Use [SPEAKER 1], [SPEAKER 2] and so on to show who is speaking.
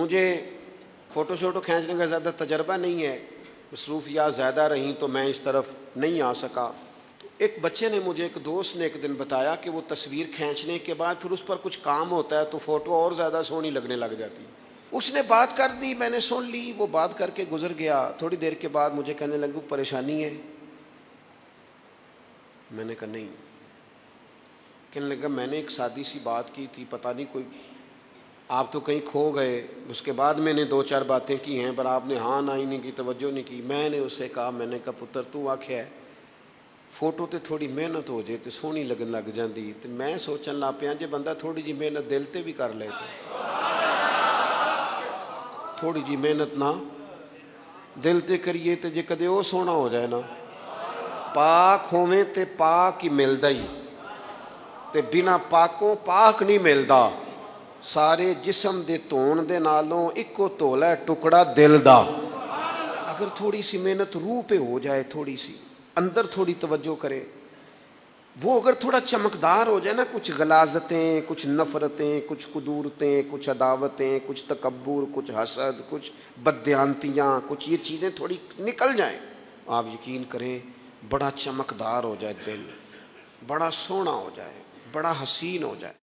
[SPEAKER 1] مجھے فوٹو شوٹو کھینچنے کا زیادہ تجربہ نہیں ہے، مصروفیات زیادہ رہیں تو میں اس طرف نہیں آ سکا۔ تو ایک بچے نے مجھے، ایک دوست نے ایک دن بتایا کہ وہ تصویر کھینچنے کے بعد پھر اس پر کچھ کام ہوتا ہے تو فوٹو اور زیادہ سونی لگنے لگ جاتی۔ اس نے بات کر دی، میں نے سن لی، وہ بات کر کے گزر گیا۔ تھوڑی دیر کے بعد مجھے کہنے لگا پریشانی ہے؟ میں نے کہا نہیں۔ کہنے لگا میں نے ایک سادی سی بات کی تھی، پتہ نہیں کوئی، آپ تو کہیں کھو گئے۔ اس کے بعد میں نے دو چار باتیں کی ہیں پر آپ نے ہاں نہ ہی نہیں کی، توجہ نہیں کی۔ میں نے اسے کہا، میں نے کہا پتر تو آکھیا ہے فوٹو تے تھوڑی محنت ہو جائے تے سونی لگن لگ جاندی، تے میں سوچن لگ پیا جے بندہ تھوڑی جی محنت دل تے بھی کر لے تے تھوڑی جی محنت نہ دل تے کریے تے جے کدے وہ سونا ہو جائے نا، پاک ہوویں تے پاک ہی ملدا ہی، تے بنا پاکوں پاک نہیں ملدا۔ سارے جسم دے تون دے نالوں اکو تولا ہے ٹکڑا دل دا۔ اگر تھوڑی سی محنت روح پہ ہو جائے، تھوڑی سی اندر تھوڑی توجہ کرے، وہ اگر تھوڑا چمکدار ہو جائے نا، کچھ غلاظتیں، کچھ نفرتیں، کچھ قدورتیں، کچھ عداوتیں، کچھ تکبر، کچھ حسد، کچھ بددیانتیاں، کچھ یہ چیزیں تھوڑی نکل جائیں، آپ یقین کریں بڑا چمکدار ہو جائے دل، بڑا سونا ہو جائے، بڑا حسین ہو جائے۔